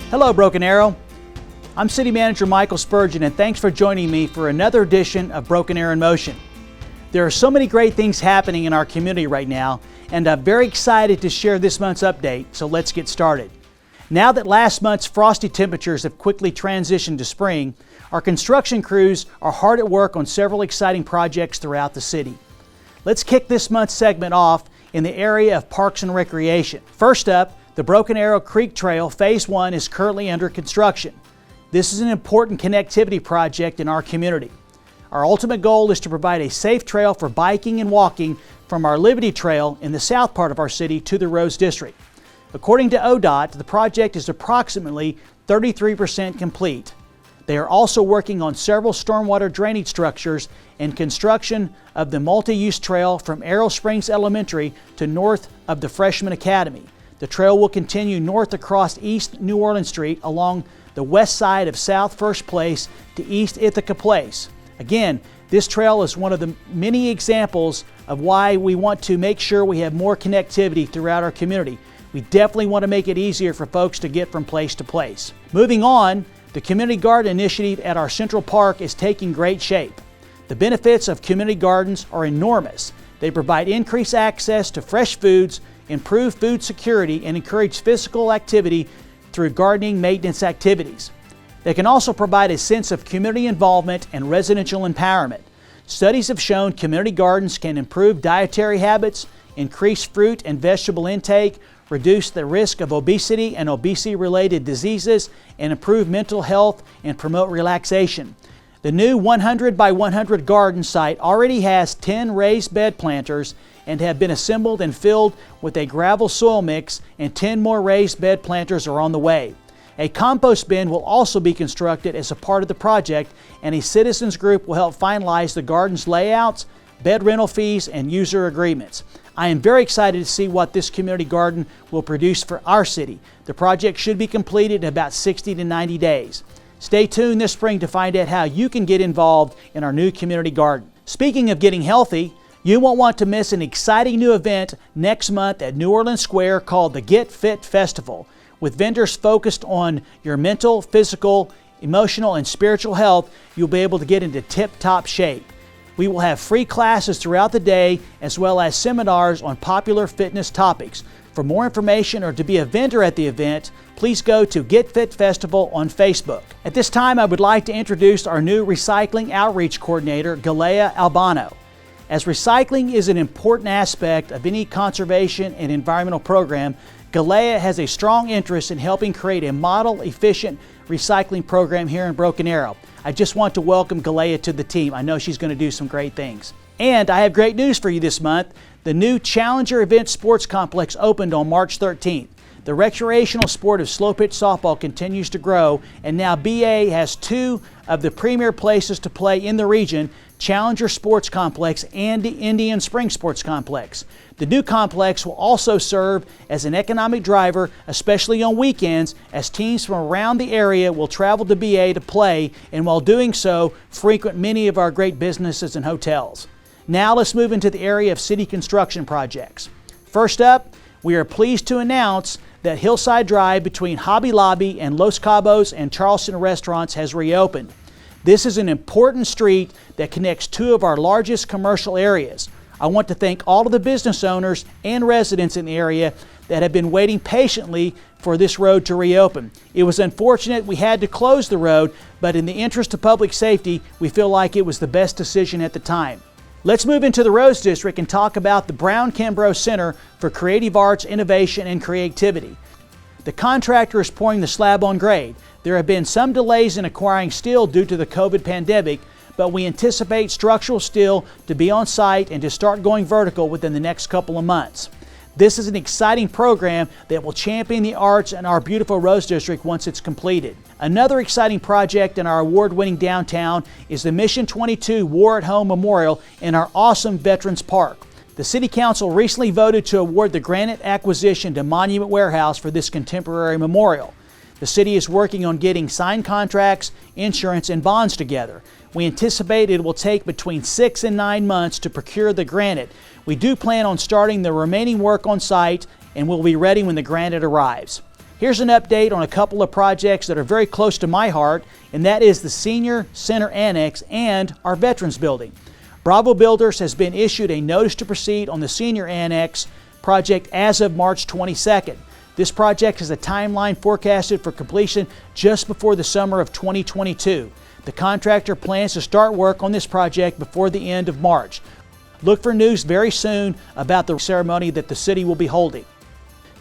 Hello, Broken Arrow. I'm City Manager Michael Spurgeon, and thanks for joining me for another edition of Broken Arrow in Motion. There are so many great things happening in our community right now, and I'm very excited to share this month's update, so let's get started. Now that last month's frosty temperatures have quickly transitioned to spring, our construction crews are hard at work on several exciting projects throughout the city. Let's kick this month's segment off in the area of parks and recreation. First up, the Broken Arrow Creek Trail Phase 1 is currently under construction. This is an important connectivity project in our community. Our ultimate goal is to provide a safe trail for biking and walking from our Liberty Trail in the south part of our city to the Rose District. According to ODOT, the project is approximately 33% complete. They are also working on several stormwater drainage structures and construction of the multi-use trail from Arrow Springs Elementary to north of the Freshman Academy. The trail will continue north across East New Orleans Street along the west side of South First Place to East Ithaca Place. Again, this trail is one of the many examples of why we want to make sure we have more connectivity throughout our community. We definitely want to make it easier for folks to get from place to place. Moving on, the Community Garden Initiative at our Central Park is taking great shape. The benefits of community gardens are enormous. They provide increased access to fresh foods, improve food security, and encourage physical activity through gardening maintenance activities. They can also provide a sense of community involvement and residential empowerment. Studies have shown community gardens can improve dietary habits, increase fruit and vegetable intake, reduce the risk of obesity and obesity-related diseases, and improve mental health and promote relaxation. The new 100 by 100 garden site already has 10 raised bed planters and have been assembled and filled with a gravel soil mix, and 10 more raised bed planters are on the way. A compost bin will also be constructed as a part of the project, and a citizens group will help finalize the garden's layouts, bed rental fees, and user agreements. I am very excited to see what this community garden will produce for our city. The project should be completed in about 60 to 90 days. Stay tuned this spring to find out how you can get involved in our new community garden. Speaking of getting healthy, you won't want to miss an exciting new event next month at New Orleans Square called the Get Fit Festival. With vendors focused on your mental, physical, emotional, and spiritual health, you'll be able to get into tip-top shape. We will have free classes throughout the day as well as seminars on popular fitness topics. For more information or to be a vendor at the event, please go to Get Fit Festival on Facebook. At this time, I would like to introduce our new Recycling Outreach Coordinator, Galea Albano. As recycling is an important aspect of any conservation and environmental program, Galea has a strong interest in helping create a model, efficient recycling program here in Broken Arrow. I just want to welcome Galea to the team. I know she's going to do some great things. And I have great news for you this month. The new Challenger Event Sports Complex opened on March 13th. The recreational sport of slow pitch softball continues to grow, and now BA has two of the premier places to play in the region, Challenger Sports Complex and the Indian Spring Sports Complex. The new complex will also serve as an economic driver, especially on weekends, as teams from around the area will travel to BA to play, and while doing so, frequent many of our great businesses and hotels. Now let's move into the area of city construction projects. First up, we are pleased to announce that Hillside Drive between Hobby Lobby and Los Cabos and Charleston Restaurants has reopened. This is an important street that connects two of our largest commercial areas. I want to thank all of the business owners and residents in the area that have been waiting patiently for this road to reopen. It was unfortunate we had to close the road, but in the interest of public safety, we feel like it was the best decision at the time. Let's move into the Rose District and talk about the Brown-Kimbrough Center for Creative Arts, Innovation, and Creativity. The contractor is pouring the slab on grade. There have been some delays in acquiring steel due to the COVID pandemic, but we anticipate structural steel to be on site and to start going vertical within the next couple of months. This is an exciting program that will champion the arts in our beautiful Rose District once it's completed. Another exciting project in our award-winning downtown is the Mission 22 War at Home Memorial in our awesome Veterans Park. The City Council recently voted to award the Granite acquisition to Monument Warehouse for this contemporary memorial. The city is working on getting signed contracts, insurance, and bonds together. We anticipate it will take between 6 and 9 months to procure the granite. We do plan on starting the remaining work on site and will be ready when the granite arrives. Here's an update on a couple of projects that are very close to my heart, and that is the Senior Center Annex and our Veterans Building. Bravo Builders has been issued a notice to proceed on the Senior Annex project as of March 22nd. This project has a timeline forecasted for completion just before the summer of 2022. The contractor plans to start work on this project before the end of March. Look for news very soon about the ceremony that the city will be holding.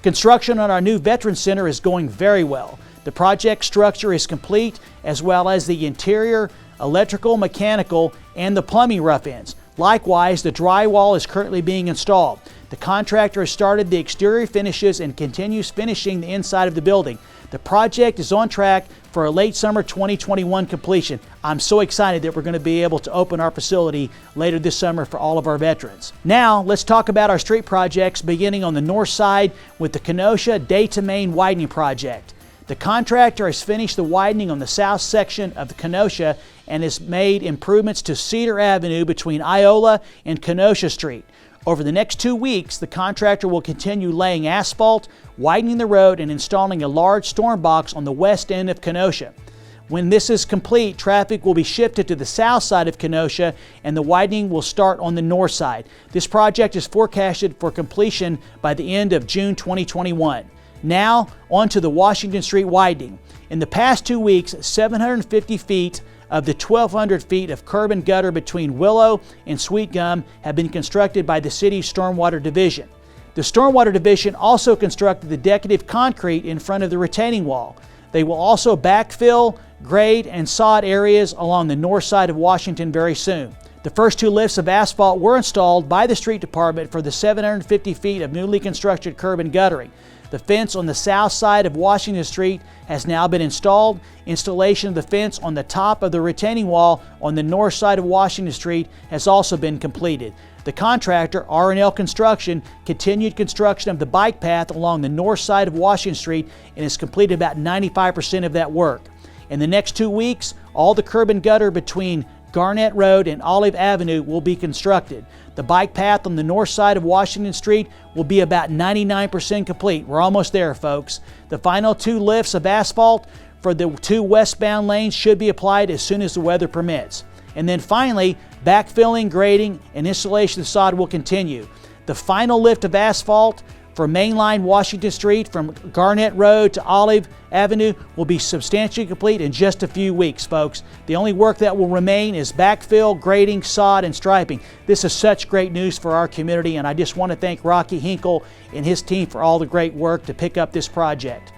Construction on our new Veterans Center is going very well. The project structure is complete, as well as the interior, electrical, mechanical, and the plumbing rough ends. Likewise, the drywall is currently being installed. The contractor has started the exterior finishes and continues finishing the inside of the building. The project is on track for a late summer 2021 completion. I'm so excited that we're going to be able to open our facility later this summer for all of our veterans. Now, let's talk about our street projects, beginning on the north side with the Kenosha Day-to-Main Widening Project. The contractor has finished the widening on the south section of the Kenosha and has made improvements to Cedar Avenue between Iola and Kenosha Street. Over the next 2 weeks, the contractor will continue laying asphalt, widening the road, and installing a large storm box on the west end of Kenosha. When this is complete, traffic will be shifted to the south side of Kenosha and the widening will start on the north side. This project is forecasted for completion by the end of June 2021. Now, on to the Washington Street widening. In the past 2 weeks, 750 feet of the 1,200 feet of curb and gutter between Willow and Sweet Gum have been constructed by the city's Stormwater Division. The Stormwater Division also constructed the decorative concrete in front of the retaining wall. They will also backfill, grade, and sod areas along the north side of Washington very soon. The first 2 lifts of asphalt were installed by the street department for the 750 feet of newly constructed curb and guttering. The fence on the south side of Washington Street has now been installed. Installation of the fence on the top of the retaining wall on the north side of Washington Street has also been completed. The contractor, R&L Construction, continued construction of the bike path along the north side of Washington Street and has completed about 95% of that work. In the next 2 weeks, all the curb and gutter between Granite Road and Olive Avenue will be constructed. The bike path on the north side of Washington Street will be about 99% complete. We're almost there, folks. The final 2 lifts of asphalt for the 2 westbound lanes should be applied as soon as the weather permits. And then finally, backfilling, grading, and installation of sod will continue. The final lift of asphalt for mainline Washington Street from Granite Road to Olive Avenue will be substantially complete in just a few weeks, folks. The only work that will remain is backfill, grading, sod, and striping. This is such great news for our community, and I just want to thank Rocky Hinkle and his team for all the great work to pick up this project.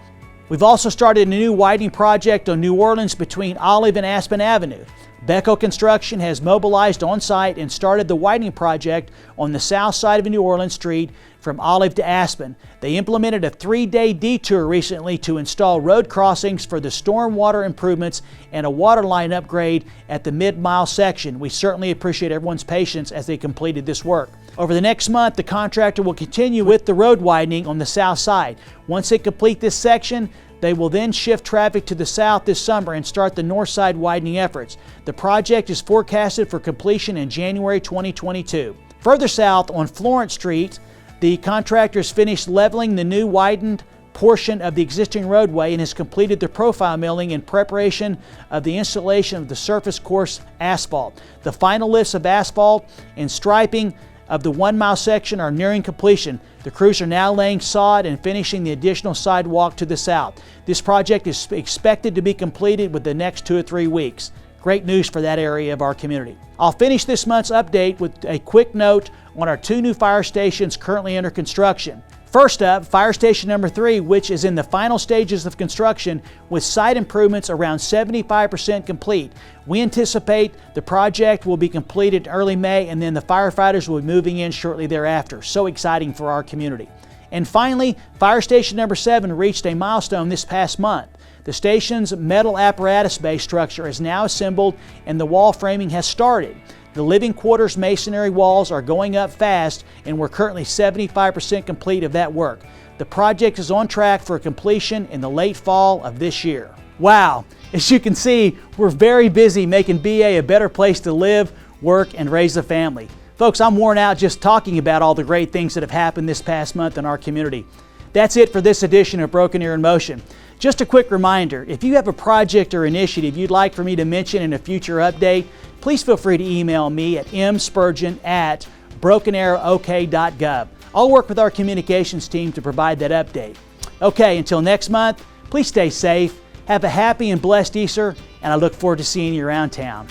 We've also started a new widening project on New Orleans between Olive and Aspen Avenue. Beko Construction has mobilized on site and started the widening project on the south side of New Orleans Street from Olive to Aspen. They implemented a 3-day detour recently to install road crossings for the stormwater improvements and a water line upgrade at the mid-mile section. We certainly appreciate everyone's patience as they completed this work. Over the next month, the contractor will continue with the road widening on the south side. Once they complete this section, they will then shift traffic to the south this summer and start the north side widening efforts. The project is forecasted for completion in January 2022. Further south on Florence Street, the contractors finished leveling the new widened portion of the existing roadway and has completed the profile milling in preparation of the installation of the surface course asphalt. The final lifts of asphalt and striping of the 1-mile section are nearing completion. The crews are now laying sod and finishing the additional sidewalk to the south. This project is expected to be completed within the next 2 or 3 weeks. Great news for that area of our community. I'll finish this month's update with a quick note on our 2 new fire stations currently under construction. First up, Fire Station number 3, which is in the final stages of construction with site improvements around 75% complete. We anticipate the project will be completed in early May and then the firefighters will be moving in shortly thereafter. So exciting for our community. And finally, Fire Station number 7 reached a milestone this past month. The station's metal apparatus base structure is now assembled and the wall framing has started. The living quarters masonry walls are going up fast and we're currently 75% complete of that work. The project is on track for completion in the late fall of this year. Wow, as you can see, we're very busy making BA a better place to live, work, and raise a family. Folks, I'm worn out just talking about all the great things that have happened this past month in our community. That's it for this edition of Broken Arrow in Motion. Just a quick reminder, if you have a project or initiative you'd like for me to mention in a future update, please feel free to email me at mspurgeon@brokenarrowok.gov. I'll work with our communications team to provide that update. Okay, until next month, please stay safe, have a happy and blessed Easter, and I look forward to seeing you around town.